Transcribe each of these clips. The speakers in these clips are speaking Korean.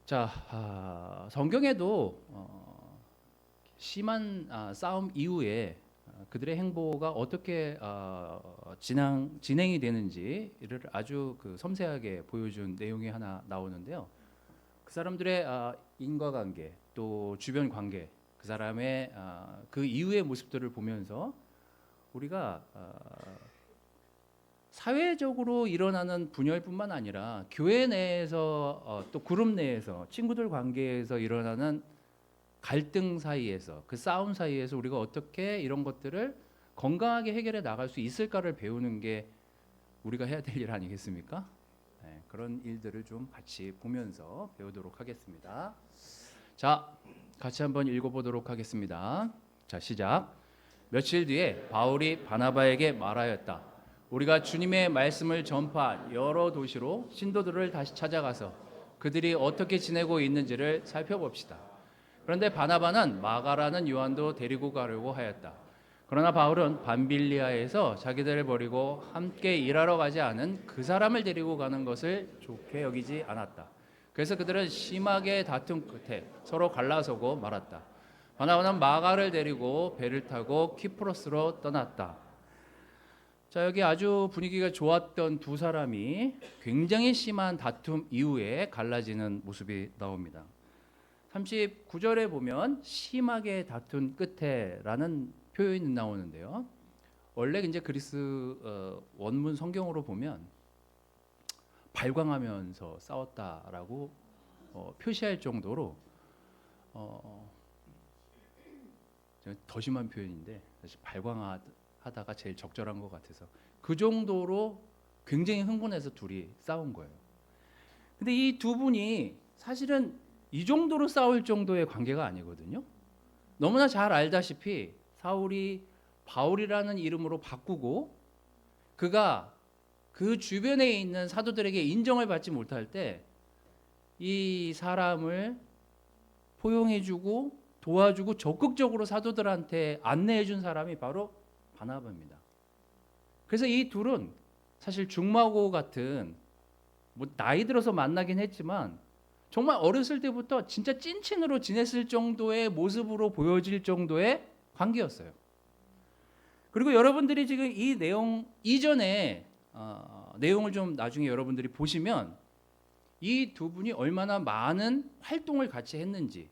자, 성경에도 심한 싸움 이후에 그들의 행보가 어떻게 진행이 되는지를 아주 섬세하게 보여준 내용이 하나 나오는데요. 그 사람들의 인과관계 또 주변 관계, 그 사람의 그 이후의 모습들을 보면서 우리가 사회적으로 일어나는 분열뿐만 아니라 교회 내에서 또 그룹 내에서 친구들 관계에서 일어나는 갈등 사이에서 그 싸움 사이에서 우리가 어떻게 이런 것들을 건강하게 해결해 나갈 수 있을까를 배우는 게 우리가 해야 될 일 아니겠습니까? 네, 그런 일들을 좀 같이 보면서 배우도록 하겠습니다. 자, 같이 한번 읽어보도록 하겠습니다. 자, 시작. 며칠 뒤에 바울이 바나바에게 말하였다. 우리가 주님의 말씀을 전파한 여러 도시로 신도들을 다시 찾아가서 그들이 어떻게 지내고 있는지를 살펴봅시다. 그런데 바나바는 마가라는 요한도 데리고 가려고 하였다. 그러나 바울은 밤빌리아에서 자기들을 버리고 함께 일하러 가지 않은 그 사람을 데리고 가는 것을 좋게 여기지 않았다. 그래서 그들은 심하게 다툰 끝에 서로 갈라서고 말았다. 바나바는 마가를 데리고 배를 타고 키프로스로 떠났다. 자, 여기 아주 분위기가 좋았던 두 사람이 굉장히 심한 다툼 이후에 갈라지는 모습이 나옵니다. 39절에 보면 심하게 다툰 끝에라는 표현이 나오는데요. 원래 이제 그리스 원문 성경으로 보면 발광하면서 싸웠다라고 표시할 정도로 더 심한 표현인데 사실 발광하다가 제일 적절한 것 같아서 그 정도로 굉장히 흥분해서 둘이 싸운 거예요. 근데 이 두 분이 사실은 이 정도로 싸울 정도의 관계가 아니거든요. 너무나 잘 알다시피 사울이 바울이라는 이름으로 바꾸고 그가 그 주변에 있는 사도들에게 인정을 받지 못할 때 이 사람을 포용해주고 도와주고 적극적으로 사도들한테 안내해준 사람이 바로 바나바입니다. 그래서 이 둘은 사실 중마고 같은 나이 들어서 만나긴 했지만 정말 어렸을 때부터 진짜 찐친으로 지냈을 정도의 모습으로 보여질 정도의 관계였어요. 그리고 여러분들이 지금 이 내용 이전에 내용을 좀 나중에 여러분들이 보시면 이 두 분이 얼마나 많은 활동을 같이 했는지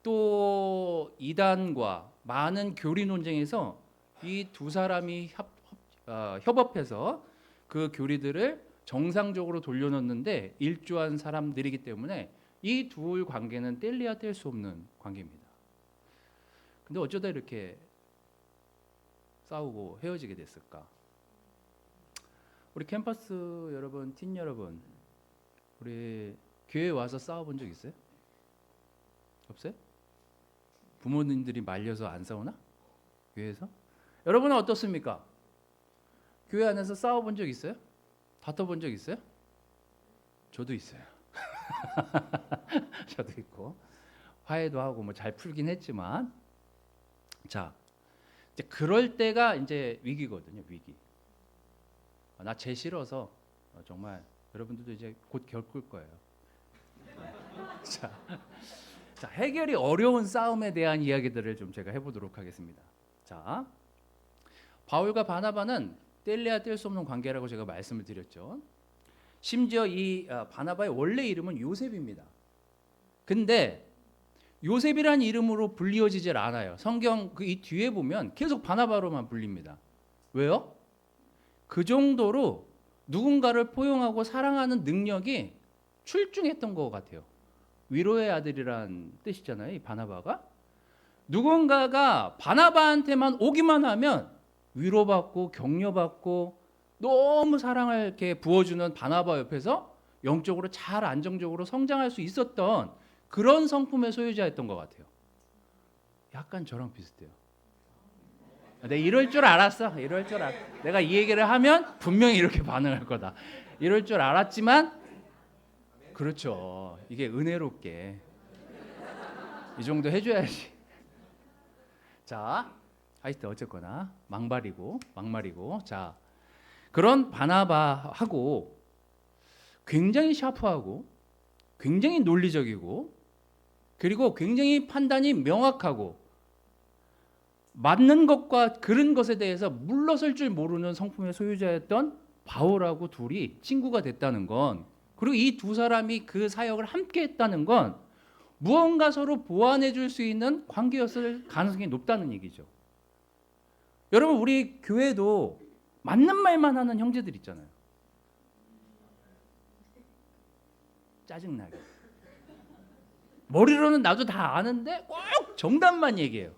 또 이단과 많은 교리 논쟁에서 이 두 사람이 협업해서 그 교리들을 정상적으로 돌려놓는데 일조한 사람들이기 때문에 이 둘 관계는 뗄래야 뗄 수 없는 관계입니다. 근데 어쩌다 이렇게 싸우고 헤어지게 됐을까? 우리 캠퍼스 여러분, 팀 여러분, 우리 교회 와서 싸워본 적 있어요? 없어요? 부모님들이 말려서 안 싸우나? 교회에서? 여러분은 어떻습니까? 교회 안에서 싸워본 적 있어요? 다퉈본 적 있어요? 저도 있어요. 저도 있고 화해도 하고 뭐 잘 풀긴 했지만 자 이제 그럴 때가 이제 위기거든요. 위기. 나 쟤 싫어서 정말 여러분들도 이제 곧 겪을 거예요. 자, 해결이 어려운 싸움에 대한 이야기들을 좀 제가 해보도록 하겠습니다. 자, 바울과 바나바는 뗄래야 뗄 수 없는 관계라고 제가 말씀을 드렸죠. 심지어 이 바나바의 원래 이름은 요셉입니다. 근데 요셉이라는 이름으로 불리워지질 않아요. 성경 이 뒤에 보면 계속 바나바로만 불립니다. 왜요? 그 정도로 누군가를 포용하고 사랑하는 능력이 출중했던 것 같아요. 위로의 아들이란 뜻이잖아요. 이 바나바가. 누군가가 바나바한테만 오기만 하면 위로받고 격려받고 너무 사랑을 이렇게 부어주는 바나바 옆에서 영적으로 잘 안정적으로 성장할 수 있었던 그런 성품의 소유자였던 것 같아요. 약간 저랑 비슷해요. 내가 이럴 줄 알았어. 내가 이 얘기를 하면 분명히 이렇게 반응할 거다. 이럴 줄 알았지만 그렇죠. 이게 은혜롭게 이 정도 해줘야지. 자, 하여튼 어쨌거나 막말이고 자 그런 바나바하고 굉장히 샤프하고 굉장히 논리적이고 그리고 굉장히 판단이 명확하고 맞는 것과 그른 것에 대해서 물러설 줄 모르는 성품의 소유자였던 바울하고 둘이 친구가 됐다는 건, 그리고 이 두 사람이 그 사역을 함께 했다는 건 무언가 서로 보완해 줄 수 있는 관계였을 가능성이 높다는 얘기죠. 여러분, 우리 교회도 맞는 말만 하는 형제들 있잖아요. 짜증나게. 머리로는 나도 다 아는데 꼭 정답만 얘기해요.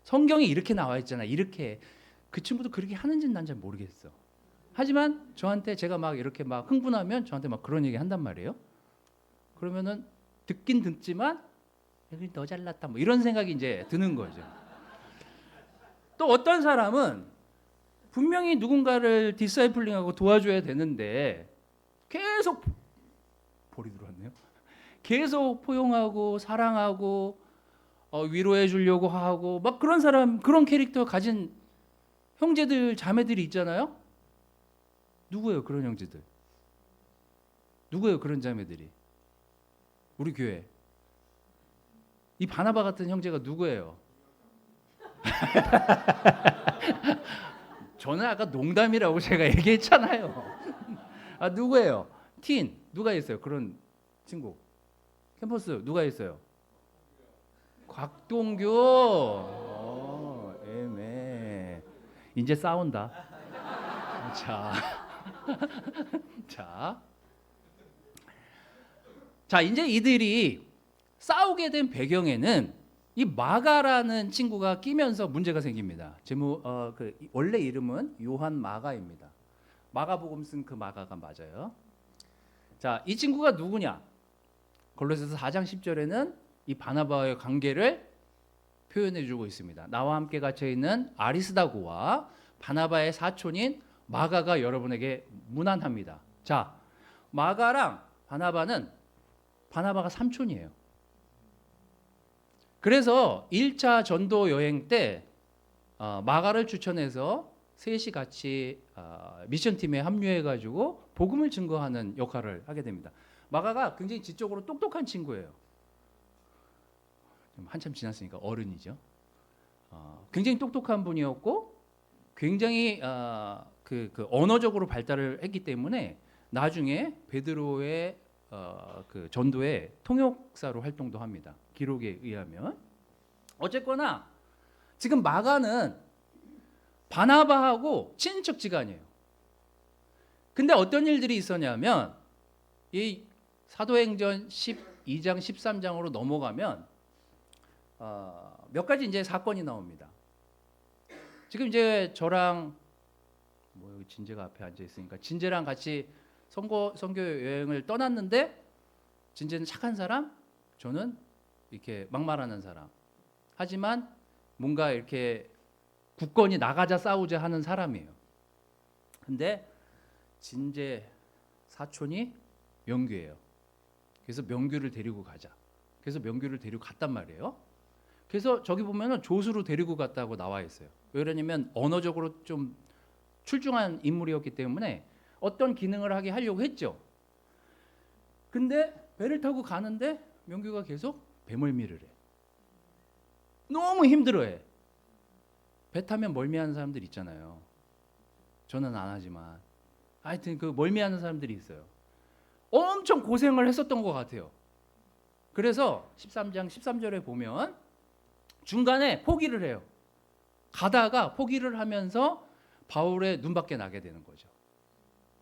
성경에 이렇게 나와 있잖아. 이렇게. 그 친구도 그렇게 하는지는 난 잘 모르겠어. 하지만 저한테 제가 막 이렇게 막 흥분하면 저한테 막 그런 얘기 한단 말이에요. 그러면은 듣긴 듣지만 너 잘났다 뭐 이런 생각이 이제 드는 거죠. 또 어떤 사람은 분명히 누군가를 디사이플링하고 도와줘야 되는데 계속 볼이 들어왔네요. 계속 포용하고 사랑하고 위로해 주려고 하고 막 그런 사람, 그런 캐릭터 가진 형제들 자매들이 있잖아요. 누구예요 그런 형제들? 누구예요 그런 자매들이? 우리 교회 이 바나바 같은 형제가 누구예요? 저는 아까 농담이라고 제가 얘기했잖아요. 아, 누구예요? 틴 누가 있어요 그런 친구? 캠퍼스 누가 있어요? 곽동규. 애매. 이제 싸운다. 자, 자, 자, 이제 이들이 싸우게 된 배경에는 이 마가라는 친구가 끼면서 문제가 생깁니다. 원래 이름은 요한 마가입니다. 마가복음 쓴 그 마가가 맞아요. 자, 이 친구가 누구냐? 골로새서 4장 10절에는 이 바나바와의 관계를 표현해 주고 있습니다. 나와 함께 갇혀 있는 아리스다고와 바나바의 사촌인 마가가 여러분에게 문안합니다. 자, 마가랑 바나바가 삼촌이에요. 그래서 1차 전도 여행 때 마가를 추천해서 셋이 같이 미션팀에 합류해가지고 복음을 증거하는 역할을 하게 됩니다. 마가가 굉장히 지적으로 똑똑한 친구예요. 한참 지났으니까 어른이죠. 굉장히 똑똑한 분이었고 굉장히 언어적으로 발달을 했기 때문에 나중에 베드로의 그 전도의 통역사로 활동도 합니다. 기록에 의하면. 어쨌거나 지금 마가는 바나바하고 친인척지간이에요. 근데 어떤 일들이 있었냐면 이 사도행전 12장 13장으로 넘어가면 몇 가지 이제 사건이 나옵니다. 지금 이제 저랑 진재가 앞에 앉아 있으니까 진재랑 같이 선교 여행을 떠났는데 진재는 착한 사람, 저는 이렇게 막말하는 사람. 하지만 뭔가 이렇게 굳건히 나가자 싸우자 하는 사람이에요. 근데 진재 사촌이 명규예요. 그래서 명규를 데리고 가자. 그래서 명규를 데리고 갔단 말이에요. 그래서 저기 보면은 조수로 데리고 갔다고 나와 있어요. 왜 그러냐면 언어적으로 좀 출중한 인물이었기 때문에 어떤 기능을 하게 하려고 했죠. 근데 배를 타고 가는데 명규가 계속 배멀미를 해. 너무 힘들어해. 배 타면 멀미하는 사람들 있잖아요. 저는 안 하지만 하여튼 그 멀미하는 사람들이 있어요. 엄청 고생을 했었던 것 같아요. 그래서 13장 13절에 보면 중간에 포기를 해요. 가다가 포기를 하면서 바울의 눈밖에 나게 되는 거죠.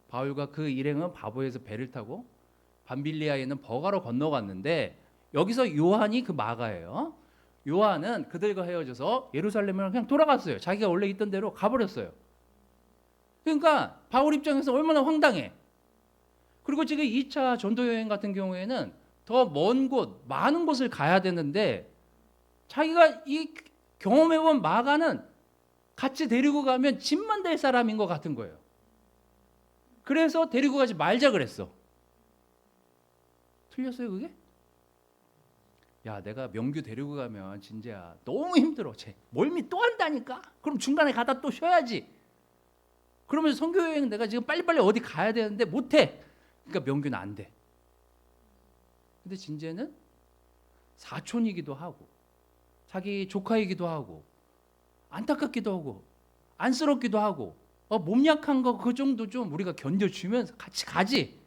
바울과 그 일행은 바보에서 배를 타고 밤빌리아에 있는 버가로 건너갔는데 여기서 요한이 그 마가예요. 요한은 그들과 헤어져서 예루살렘으로 그냥 돌아갔어요. 자기가 원래 있던 대로 가버렸어요. 그러니까 바울 입장에서 얼마나 황당해. 그리고 지금 2차 전도여행 같은 경우에는 더 먼 곳, 많은 곳을 가야 되는데 자기가 이 경험해본 마가는 같이 데리고 가면 짐만 될 사람인 것 같은 거예요. 그래서 데리고 가지 말자 그랬어. 틀렸어요 그게? 야, 내가 명규 데리고 가면 진재야 너무 힘들어. 쟤 멀미 또 한다니까? 그럼 중간에 가다 또 쉬어야지. 그러면서 선교여행 내가 지금 빨리빨리 어디 가야 되는데 못해. 그러니까 명규는 안 돼. 근데 진제는 사촌이기도 하고 자기 조카이기도 하고 안타깝기도 하고 안쓰럽기도 하고 몸 약한 거 그 정도 좀 우리가 견뎌주면서 같이 가지.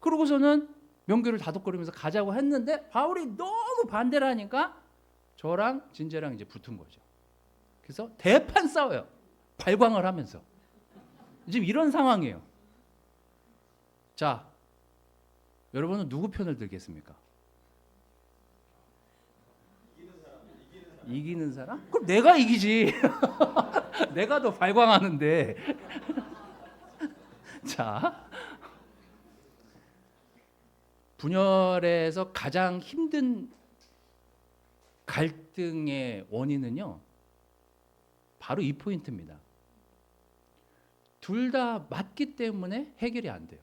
그러고서는 명교를 다독거리면서 가자고 했는데 바울이 너무 반대를 하니까 저랑 진제랑 이제 붙은 거죠. 그래서 대판 싸워요. 발광을 하면서. 지금 이런 상황이에요. 자, 여러분은 누구 편을 들겠습니까? 이기는 사람? 그럼 내가 이기지. 내가 더 발광하는데. 자, 분열에서 가장 힘든 갈등의 원인은요, 바로 이 포인트입니다. 둘 다 맞기 때문에 해결이 안 돼요.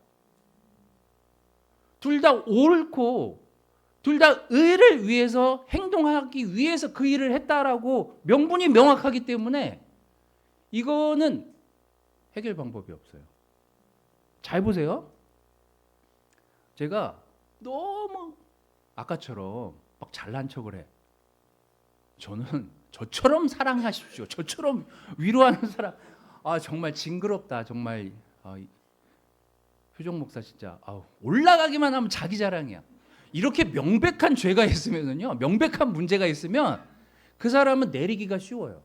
둘 다 옳고 둘 다 의를 위해서 행동하기 위해서 그 일을 했다라고 명분이 명확하기 때문에 이거는 해결 방법이 없어요. 잘 보세요. 제가 너무 아까처럼 막 잘난 척을 해. 저는 저처럼 사랑하십시오. 저처럼 위로하는 사람. 정말 징그럽다. 정말 효정 목사 진짜 올라가기만 하면 자기 자랑이야. 이렇게 명백한 죄가 있으면요, 명백한 문제가 있으면 그 사람은 내리기가 쉬워요.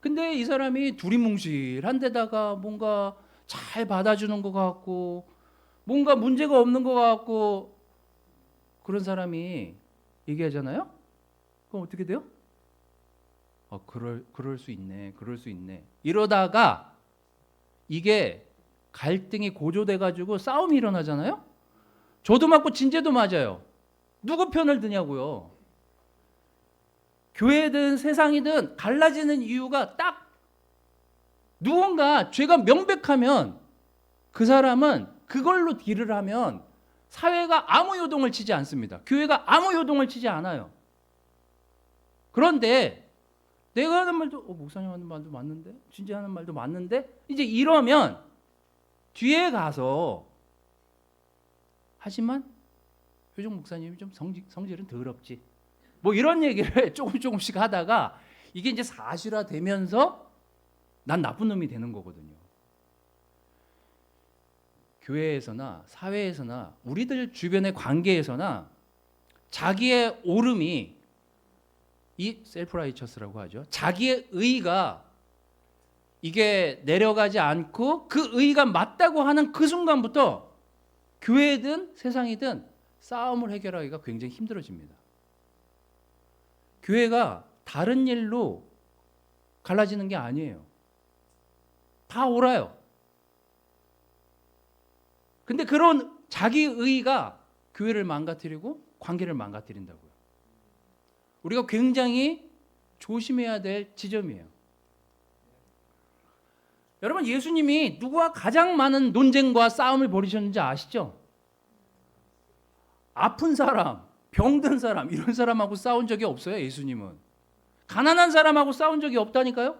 근데 이 사람이 두리뭉실한데다가 뭔가 잘 받아주는 것 같고 뭔가 문제가 없는 것 같고 그런 사람이 얘기하잖아요. 그럼 어떻게 돼요? 그럴 수 있네. 그럴 수 있네. 이러다가 이게 갈등이 고조돼 가지고 싸움이 일어나잖아요. 저도 맞고 진제도 맞아요. 누구 편을 드냐고요. 교회든 세상이든 갈라지는 이유가 딱 누군가 죄가 명백하면 그 사람은 그걸로 딜을 하면 사회가 아무 요동을 치지 않습니다. 교회가 아무 요동을 치지 않아요. 그런데 내가 하는 말도 목사님 하는 말도 맞는데 진제 하는 말도 맞는데 이제 이러면 뒤에 가서 하지만 효정 목사님이 좀 성질은 더럽지. 뭐 이런 얘기를 조금씩 하다가 이게 이제 사실화되면서 난 나쁜 놈이 되는 거거든요. 교회에서나 사회에서나 우리들 주변의 관계에서나 자기의 옳음이 이 셀프 라이처스라고 하죠. 자기의 의가 이게 내려가지 않고 그 의가 맞다고 하는 그 순간부터 교회든 세상이든 싸움을 해결하기가 굉장히 힘들어집니다. 교회가 다른 일로 갈라지는 게 아니에요. 다 옳아요. 근데 그런 자기 의가 교회를 망가뜨리고 관계를 망가뜨린다고요. 우리가 굉장히 조심해야 될 지점이에요. 여러분, 예수님이 누구와 가장 많은 논쟁과 싸움을 벌이셨는지 아시죠? 아픈 사람, 병든 사람, 이런 사람하고 싸운 적이 없어요. 예수님은 가난한 사람하고 싸운 적이 없다니까요.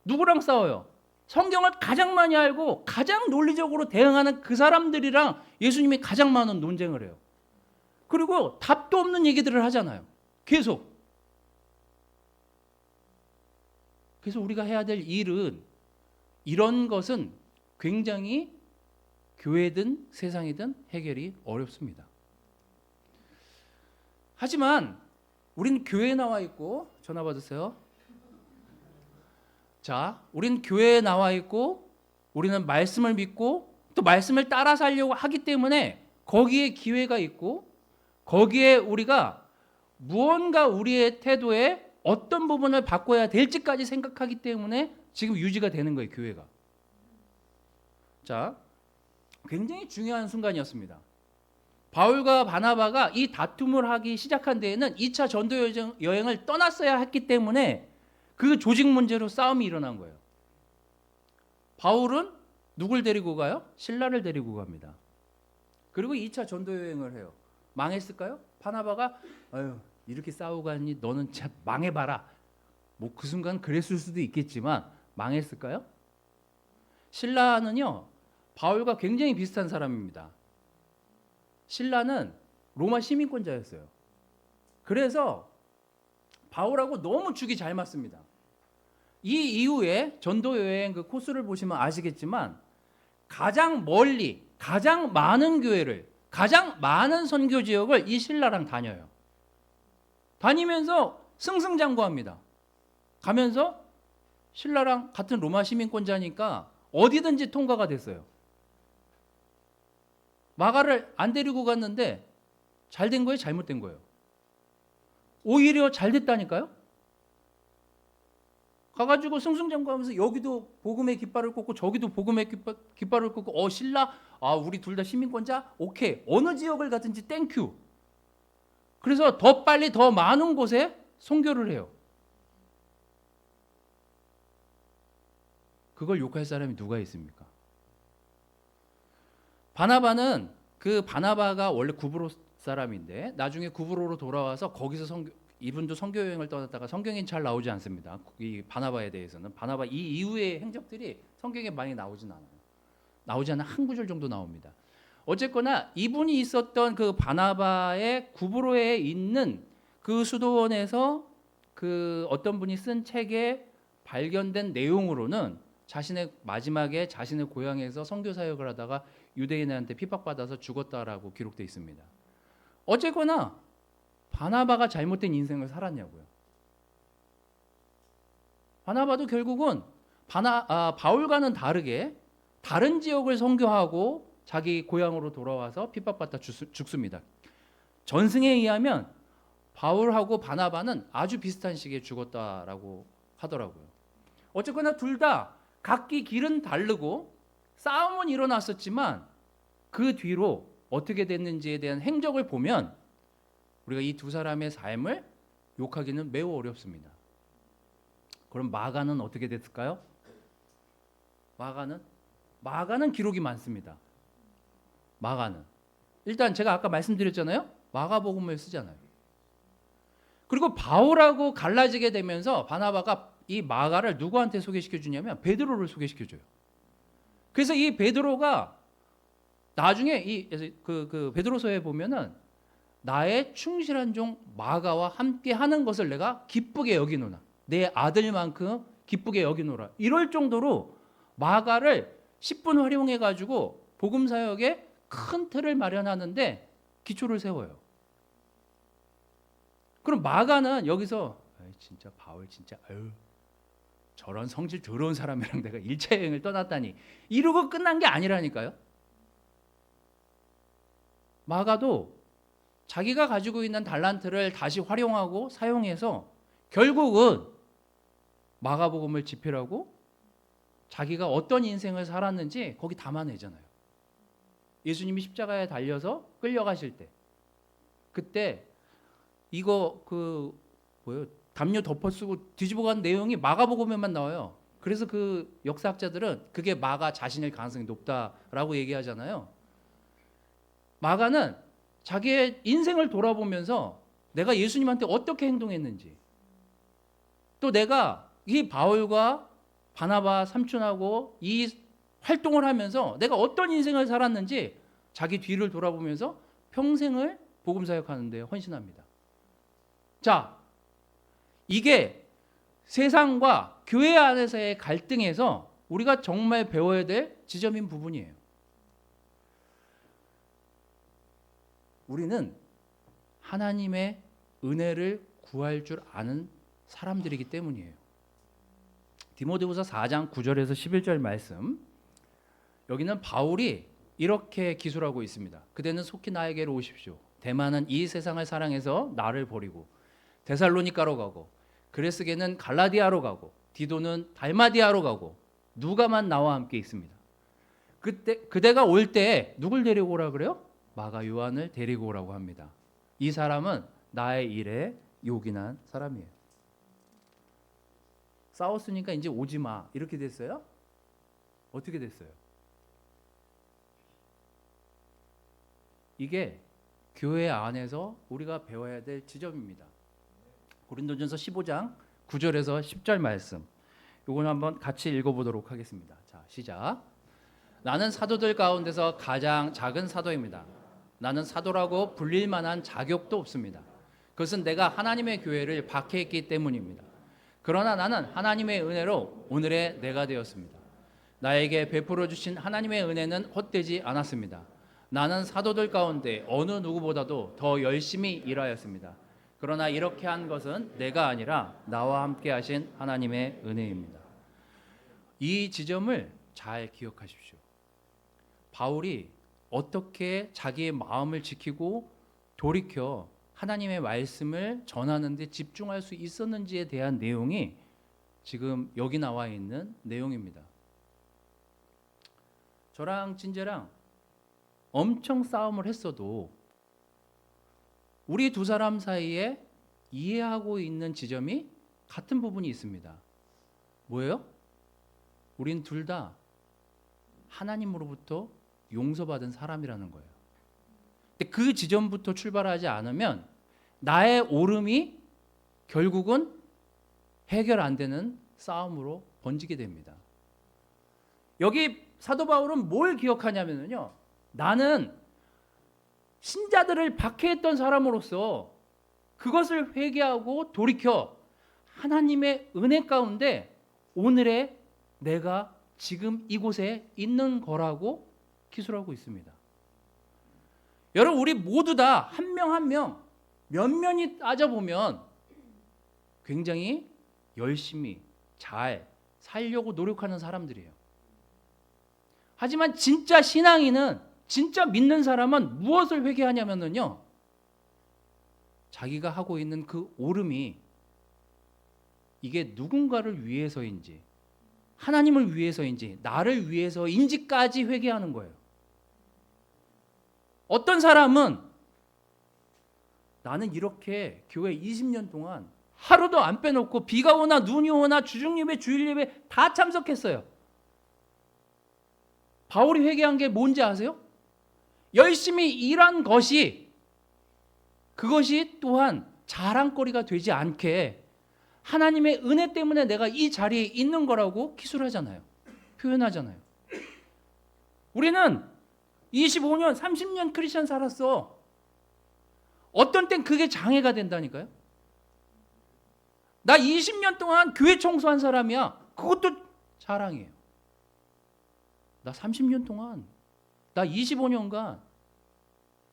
누구랑 싸워요? 성경을 가장 많이 알고 가장 논리적으로 대응하는 그 사람들이랑 예수님이 가장 많은 논쟁을 해요. 그리고 답도 없는 얘기들을 하잖아요. 계속. 그래서 우리가 해야 될 일은 이런 것은 굉장히 교회든 세상이든 해결이 어렵습니다. 하지만 우린 교회에 나와 있고, 전화 받으세요. 자, 우린 교회에 나와 있고 우리는 말씀을 믿고 또 말씀을 따라 살려고 하기 때문에 거기에 기회가 있고 거기에 우리가 무언가 우리의 태도에 어떤 부분을 바꿔야 될지까지 생각하기 때문에 지금 유지가 되는 거예요, 교회가. 자, 굉장히 중요한 순간이었습니다. 바울과 바나바가 이 다툼을 하기 시작한 데에는 2차 전도 여행을 떠났어야 했기 때문에 그 조직 문제로 싸움이 일어난 거예요. 바울은 누굴 데리고 가요? 신라를 데리고 갑니다. 그리고 2차 전도 여행을 해요. 망했을까요? 바나바가 이렇게 싸우고 가니 너는 참 망해봐라. 뭐 그 순간 그랬을 수도 있겠지만 망했을까요? 신라는요, 바울과 굉장히 비슷한 사람입니다. 신라는 로마 시민권자였어요. 그래서 바울하고 너무 죽이 잘 맞습니다. 이 이후에 전도 여행 그 코스를 보시면 아시겠지만 가장 멀리 가장 많은 교회를 가장 많은 선교 지역을 이 신라랑 다녀요. 다니면서 승승장구합니다. 가면서 신라랑 같은 로마 시민권자니까 어디든지 통과가 됐어요. 마가를 안 데리고 갔는데 잘 된 거예요? 잘못된 거예요? 오히려 잘 됐다니까요? 가가지고 승승장구하면서 여기도 복음의 깃발을 꽂고 저기도 복음의 깃발을 꽂고 신라 우리 둘 다 시민권자 오케이 어느 지역을 가든지 땡큐. 그래서 더 빨리 더 많은 곳에 선교를 해요. 그걸 욕할 사람이 누가 있습니까? 바나바는 그 바나바가 원래 구브로 사람인데 나중에 구브로로 돌아와서 거기서 이분도 선교 여행을 떠났다가 성경엔 잘 나오지 않습니다. 이 바나바에 대해서는 바나바 이 이후의 행적들이 성경에 많이 나오진 않아요. 나오지 않은 한 구절 정도 나옵니다. 어쨌거나 이분이 있었던 그 바나바의 구브로에 있는 그 수도원에서 그 어떤 분이 쓴 책에 발견된 내용으로는 자신의 마지막에 자신의 고향에서 선교 사역을 하다가 유대인한테 핍박받아서 죽었다라고 기록되어 있습니다. 어쨌거나 바나바가 잘못된 인생을 살았냐고요. 바나바도 결국은 바울과는 다르게 다른 지역을 선교하고 자기 고향으로 돌아와서 핍박받다 죽습니다. 전승에 의하면 바울하고 바나바는 아주 비슷한 시기에 죽었다라고 하더라고요. 어쨌거나 둘 다 각기 길은 다르고 싸움은 일어났었지만 그 뒤로 어떻게 됐는지에 대한 행적을 보면 우리가 이 두 사람의 삶을 욕하기는 매우 어렵습니다. 그럼 마가는 어떻게 됐을까요? 마가는 기록이 많습니다. 마가는 일단 제가 아까 말씀드렸잖아요. 마가복음을 쓰잖아요. 그리고 바울하고 갈라지게 되면서 바나바가 이 마가를 누구한테 소개시켜 주냐면 베드로를 소개시켜 줘요. 그래서 이 베드로가 나중에 이 그 베드로서에 보면은 나의 충실한 종 마가와 함께 하는 것을 내가 기쁘게 여기노라. 내 아들만큼 기쁘게 여기노라. 이럴 정도로 마가를 10분 활용해 가지고 복음 사역에 큰 틀을 마련하는데 기초를 세워요. 그럼 마가는 여기서 진짜 바울 진짜 저런 성질 더러운 사람이랑 내가 1차 여행을 떠났다니 이러고 끝난 게 아니라니까요. 마가도 자기가 가지고 있는 달란트를 다시 활용하고 사용해서 결국은 마가복음을 집필하고 자기가 어떤 인생을 살았는지 거기 담아내잖아요. 예수님이 십자가에 달려서 끌려가실 때 그때 이거 담요 덮어쓰고 뒤집어 간 내용이 마가복음에만 나와요. 그래서 그 역사학자들은 그게 마가 자신일 가능성이 높다라고 얘기하잖아요. 마가는 자기의 인생을 돌아보면서 내가 예수님한테 어떻게 행동했는지 또 내가 이 바울과 바나바 삼촌하고 이 활동을 하면서 내가 어떤 인생을 살았는지 자기 뒤를 돌아보면서 평생을 복음 사역하는 데 헌신합니다. 자, 이게 세상과 교회 안에서의 갈등에서 우리가 정말 배워야 될 지점인 부분이에요. 우리는 하나님의 은혜를 구할 줄 아는 사람들이기 때문이에요. 디모데후서 4장 9절에서 11절 말씀. 여기는 바울이 이렇게 기술하고 있습니다. 그대는 속히 나에게로 오십시오. 대만은 이 세상을 사랑해서 나를 버리고 데살로니가로 가고 그레스게는 갈라디아로 가고 디도는 달마디아로 가고 누가만 나와 함께 있습니다. 그대가 올 때 누굴 데리고 오라 그래요? 마가 요한을 데리고 오라고 합니다. 이 사람은 나의 일에 요긴한 사람이에요. 싸웠으니까 이제 오지 마 이렇게 됐어요? 어떻게 됐어요? 이게 교회 안에서 우리가 배워야 될 지점입니다. 고린도전서 15장 9절에서 10절 말씀. 이거는 한번 같이 읽어보도록 하겠습니다. 자, 시작. 나는 사도들 가운데서 가장 작은 사도입니다. 나는 사도라고 불릴 만한 자격도 없습니다. 그것은 내가 하나님의 교회를 박해했기 때문입니다. 그러나 나는 하나님의 은혜로 오늘의 내가 되었습니다. 나에게 베풀어 주신 하나님의 은혜는 헛되지 않았습니다. 나는 사도들 가운데 어느 누구보다도 더 열심히 일하였습니다. 그러나 이렇게 한 것은 내가 아니라 나와 함께 하신 하나님의 은혜입니다. 이 지점을 잘 기억하십시오. 바울이 어떻게 자기의 마음을 지키고 돌이켜 하나님의 말씀을 전하는 데 집중할 수 있었는지에 대한 내용이 지금 여기 나와 있는 내용입니다. 저랑 진재랑 엄청 싸움을 했어도 우리 두 사람 사이에 이해하고 있는 지점이 같은 부분이 있습니다. 뭐예요? 우린 둘 다 하나님으로부터 용서받은 사람이라는 거예요. 근데 그 지점부터 출발하지 않으면 나의 옳음이 결국은 해결 안 되는 싸움으로 번지게 됩니다. 여기 사도 바울은 뭘 기억하냐면요. 나는 신자들을 박해했던 사람으로서 그것을 회개하고 돌이켜 하나님의 은혜 가운데 오늘의 내가 지금 이곳에 있는 거라고 기술하고 있습니다. 여러분, 우리 모두 다 한 명 한 명 면면히 따져보면 굉장히 열심히 잘 살려고 노력하는 사람들이에요. 하지만 진짜 신앙인은, 진짜 믿는 사람은 무엇을 회개하냐면요, 자기가 하고 있는 그 옳음이 이게 누군가를 위해서인지 하나님을 위해서인지 나를 위해서인지까지 회개하는 거예요. 어떤 사람은 나는 이렇게 교회 20년 동안 하루도 안 빼놓고 비가 오나 눈이 오나 주중예배 주일예배 다 참석했어요. 바울이 회개한 게 뭔지 아세요? 열심히 일한 것이, 그것이 또한 자랑거리가 되지 않게 하나님의 은혜 때문에 내가 이 자리에 있는 거라고 기술하잖아요. 표현하잖아요. 우리는 25년, 30년 크리스천 살았어. 어떤 땐 그게 장애가 된다니까요. 나 20년 동안 교회 청소한 사람이야. 그것도 자랑이에요. 나 30년 동안, 나 25년간,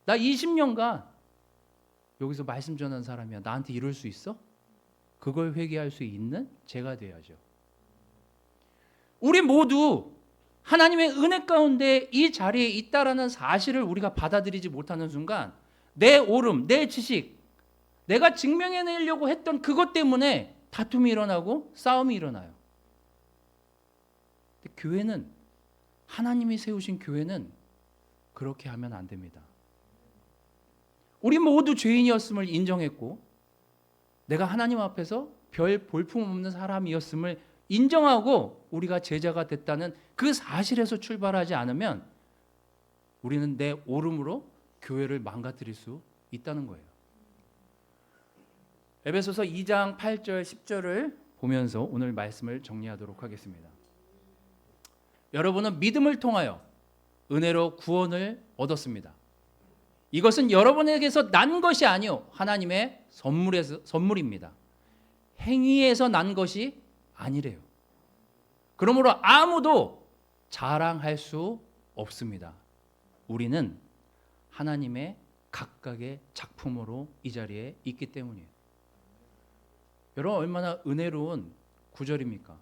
나 20년간 여기서 말씀 전한 사람이야. 나한테 이럴 수 있어? 그걸 회개할 수 있는 제가 돼야죠. 우리 모두 하나님의 은혜 가운데 이 자리에 있다라는 사실을 우리가 받아들이지 못하는 순간 내 옳음, 내 지식, 내가 증명해내려고 했던 그것 때문에 다툼이 일어나고 싸움이 일어나요. 근데 교회는, 하나님이 세우신 교회는 그렇게 하면 안 됩니다. 우리 모두 죄인이었음을 인정했고 내가 하나님 앞에서 별 볼품없는 사람이었음을 인정하고 우리가 제자가 됐다는 그 사실에서 출발하지 않으면 우리는 내 옳음으로 교회를 망가뜨릴 수 있다는 거예요. 에베소서 2장 8절 10절을 보면서 오늘 말씀을 정리하도록 하겠습니다. 여러분은 믿음을 통하여 은혜로 구원을 얻었습니다. 이것은 여러분에게서 난 것이 아니요 하나님의 선물입니다. 행위에서 난 것이 아니래요. 그러므로 아무도 자랑할 수 없습니다. 우리는 하나님의 각각의 작품으로 이 자리에 있기 때문이에요. 여러분, 얼마나 은혜로운 구절입니까?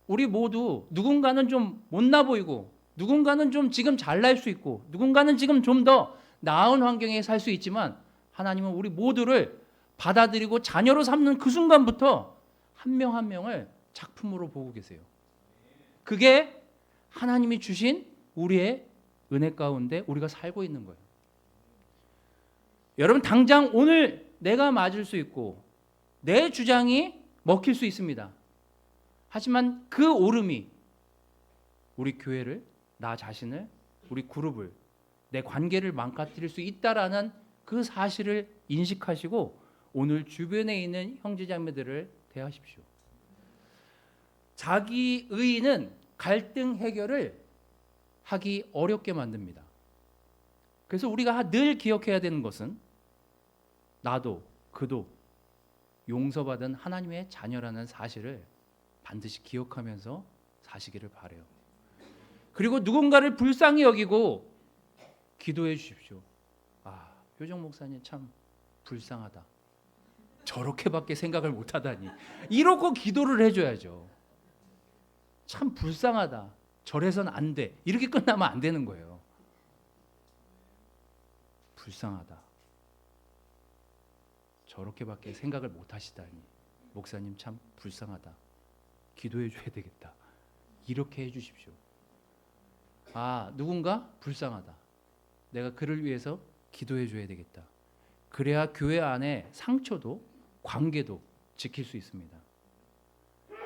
우리 모두 누군가는 좀 못나 보이고 누군가는 좀 지금 잘날 수 있고 누군가는 지금 좀 더 나은 환경에 살 수 있지만 하나님은 우리 모두를 받아들이고 자녀로 삼는 그 순간부터 한 명 한 명을 작품으로 보고 계세요. 그게 하나님이 주신 우리의 은혜 가운데 우리가 살고 있는 거예요. 여러분, 당장 오늘 내가 맞을 수 있고 내 주장이 먹힐 수 있습니다. 하지만 그 옳음이 우리 교회를, 나 자신을, 우리 그룹을, 내 관계를 망가뜨릴 수 있다라는 그 사실을 인식하시고 오늘 주변에 있는 형제자매들을 대하십시오. 자기 의의는 갈등 해결을 하기 어렵게 만듭니다. 그래서 우리가 늘 기억해야 되는 것은 나도 그도 용서받은 하나님의 자녀라는 사실을 반드시 기억하면서 사시기를 바라요. 그리고 누군가를 불쌍히 여기고 기도해 주십시오. 아, 효정 목사님 참 불쌍하다. 저렇게밖에 생각을 못하다니. 이러고 기도를 해줘야죠. 참 불쌍하다. 저래선 안 돼. 이렇게 끝나면 안 되는 거예요. 불쌍하다. 저렇게밖에 생각을 못하시다니. 목사님 참 불쌍하다. 기도해 줘야 되겠다. 이렇게 해주십시오. 아, 누군가 불쌍하다. 내가 그를 위해서 기도해 줘야 되겠다. 그래야 교회 안에 상처도 관계도 지킬 수 있습니다.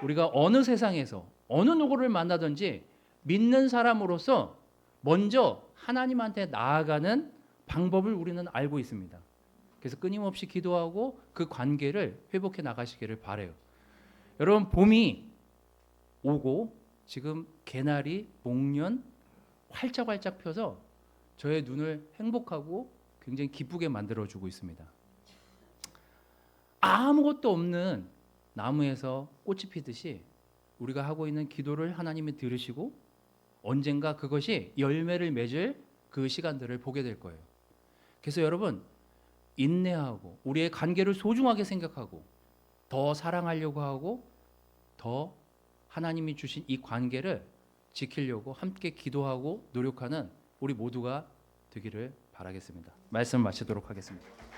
우리가 어느 세상에서 어느 누구를 만나든지 믿는 사람으로서 먼저 하나님한테 나아가는 방법을 우리는 알고 있습니다. 그래서 끊임없이 기도하고 그 관계를 회복해 나가시기를 바라요. 여러분, 봄이 오고 지금 개나리, 목련 활짝활짝 펴서 저의 눈을 행복하고 굉장히 기쁘게 만들어주고 있습니다. 아무것도 없는 나무에서 꽃이 피듯이 우리가 하고 있는 기도를 하나님이 들으시고 언젠가 그것이 열매를 맺을 그 시간들을 보게 될 거예요. 그래서 여러분, 인내하고 우리의 관계를 소중하게 생각하고 더 사랑하려고 하고 더 하나님이 주신 이 관계를 지키려고 함께 기도하고 노력하는 우리 모두가 되기를 바라겠습니다. 말씀 마치도록 하겠습니다.